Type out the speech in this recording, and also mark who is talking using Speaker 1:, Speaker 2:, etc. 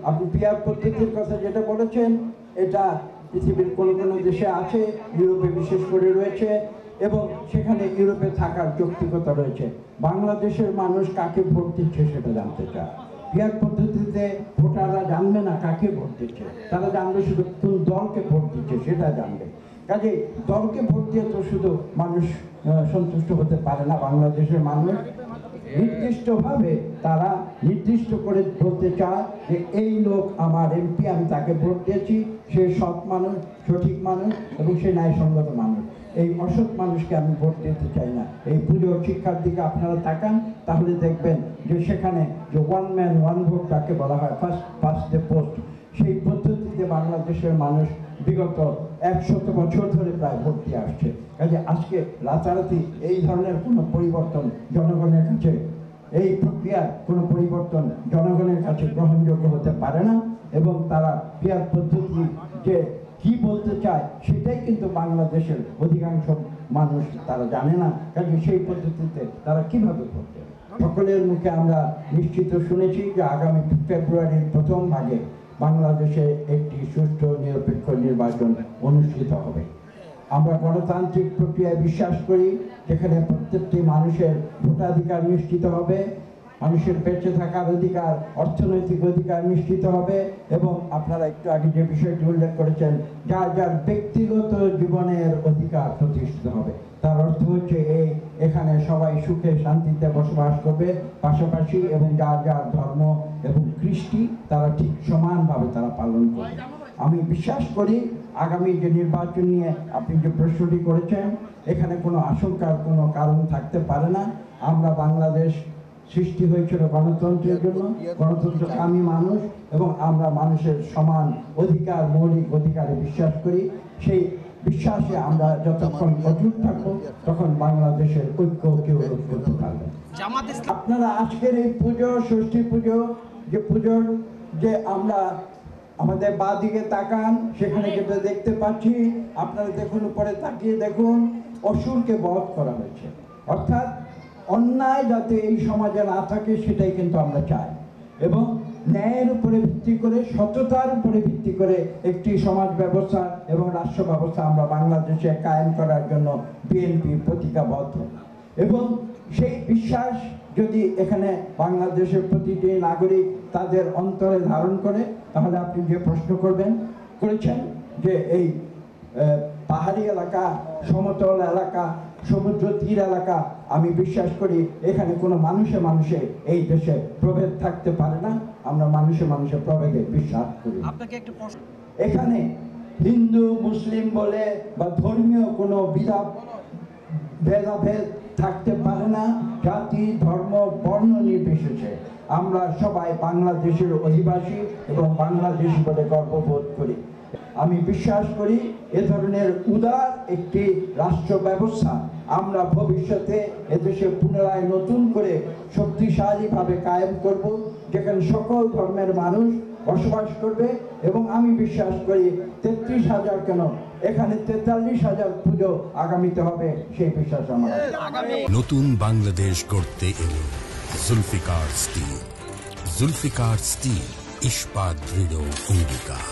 Speaker 1: আপনি পিয়ার পদ্ধতির কথা যেটা বলেছেন, এটা পৃথিবীর কোনো কোনো দেশে আছে, ইউরোপে বিশেষ করে রয়েছে, এবং সেখানে ইউরোপে থাকার যৌক্তিকতা রয়েছে। বাংলাদেশের মানুষ কাকে ভোট দিচ্ছে সেটা জানতে চায়। পিয়ার পদ্ধতিতে ভোটাররা জানবে না কাকে ভোট দিচ্ছে, তারা জানবে শুধু কোন দলকে ভোট দিচ্ছে সেটা জানবে। কাজে দলকে ভোট দিয়ে তো শুধু মানুষ সন্তুষ্ট হতে পারে না। বাংলাদেশের মানুষ নির্দিষ্টভাবে তারা নির্দিষ্ট করে বলতে চায় যে এই লোক আমার এমপি, আমি তাকে ভোট দিয়েছি, সে সৎ মানুষ, সঠিক মানুষ এবং সে ন্যায়সঙ্গত মানুষ। এই অসৎ মানুষকে আমি ভোট দিতে চাই না। এই পুজোর শিক্ষার দিকে আপনারা তাকান, তাহলে দেখবেন যে সেখানে যে ওয়ান ম্যান ওয়ান ভোট তাকে বলা হয়, ফার্স্ট পাস্ট দ্য পোস্ট, সেই পদ্ধতিতে বাংলাদেশের মানুষ বিগত 100 বছর ধরে প্রায় ভোট দিয়ে আসছে। কাজে আজকে রাতারাতি এই ধরনের কোনো পরিবর্তন জনগণের কাছে, এই প্রক্রিয়ার কোনো পরিবর্তন জনগণের কাছে গ্রহণযোগ্য হতে পারে না, এবং তারা পিয়ার পদ্ধতি যে কি বলতে চায় সেটাই কিন্তু বাংলাদেশের অধিকাংশ মানুষ তারা জানে না। কাজে সেই পদ্ধতিতে তারা কিভাবে ভোট দেবে? সকলের মুখে আমরা নিশ্চিত শুনেছি যে আগামী ফেব্রুয়ারির প্রথম ভাগে বাংলাদেশে একটি সুষ্ঠু নিরপেক্ষ নির্বাচন অনুষ্ঠিত হবে। আমরা গণতান্ত্রিক প্রক্রিয়ায় বিশ্বাস করি, যেখানে প্রত্যেকটি মানুষের ভোটাধিকার নিশ্চিত হবে, মানুষের বেঁচে থাকার অধিকার, অর্থনৈতিক অধিকার নিশ্চিত হবে, এবং আপনারা একটু আগে যে বিষয়টি উল্লেখ করেছেন, যার যার ব্যক্তিগত জীবনের অধিকার প্রতিষ্ঠিত হবে। তার অর্থ হচ্ছে এখানে সবাই সুখে শান্তিতে বসবাস করবে পাশাপাশি, এবং যার যার ধর্ম এবং কৃষ্টি তারা ঠিক সমানভাবে তারা পালন করবে। আমি বিশ্বাস করি আগামী যে নির্বাচন নিয়ে আপনি যে প্রশ্নটি করেছেন, এখানে কোনো আশঙ্কার কোনো কারণ থাকতে পারে না। আমরা বাংলাদেশ সৃষ্টি হয়েছিল গণতন্ত্রের জন্য, গণতন্ত্রকামী মানুষ, এবং আমরা মানুষের সমান অধিকার, মৌলিক অধিকারে বিশ্বাস করি। সেই বিশ্বাসে আমরা যতক্ষণ অটুট থাকবো তখন বাংলাদেশের ঐক্য কেউ রোধ করতে পারবে। আপনারা আজকের এই পুজো, ষষ্ঠী পুজো, যে পুজোর যে আমরা আমাদের বাঁ দিকে তাকান, সেখানে যেটা দেখতে পাচ্ছি, আপনারা দেখুন, উপরে তাকিয়ে দেখুন, অসুরকে বধ করা হয়েছে। অর্থাৎ অন্যায় যাতে এই সমাজে না থাকে সেটাই কিন্তু আমরা চাই, এবং ন্যায়ের উপরে ভিত্তি করে, সততার উপরে ভিত্তি করে একটি সমাজ ব্যবস্থা এবং রাষ্ট্র ব্যবস্থা আমরা বাংলাদেশে কায়েম করার জন্য বিএনপি প্রতিজ্ঞাবদ্ধ। এবং সেই বিশ্বাস যদি এখানে বাংলাদেশের প্রতিটি নাগরিক তাদের অন্তরে ধারণ করে, তাহলে আপনি যে প্রশ্ন করেছেন যে এই পাহাড়ি এলাকা, সমতল এলাকা, সমুদ্র তীর এলাকা, আমি বিশ্বাস করি এখানে কোনো মানুষে মানুষে এই দেশে প্রভেদ থাকতে পারে না। আমরা মানুষে মানুষে প্রভেদে বিশ্বাস করি। এখানে হিন্দু মুসলিম বলে বা ধর্মীয় কোনো ভেদাভেদ থাকতে পারে না। জাতি, ধর্ম, বর্ণ নির্বিশেষে আমরা সবাই বাংলাদেশের অধিবাসী এবং বাংলাদেশী বলে গর্ববোধ করি। আমি বিশ্বাস করি এ ধরনের উদার একটি রাষ্ট্র ব্যবস্থা আমরা ভবিষ্যতে এদেশে পুনরায় নতুন করে শক্তিশালীভাবে কায়েম করব, যেখানে সকল ধর্মের মানুষ বসবাস করবে। এবং আমি বিশ্বাস করি 33,000 কেন, এখানে 43,000 পুজো আগামীতে হবে, সেই বিশ্বাস আমার।
Speaker 2: নতুন বাংলাদেশ গড়তে এলো জুলফিকার স্টিল। জুলফিকার স্টিল, ইস্পাত দৃঢ় অঙ্গীকার।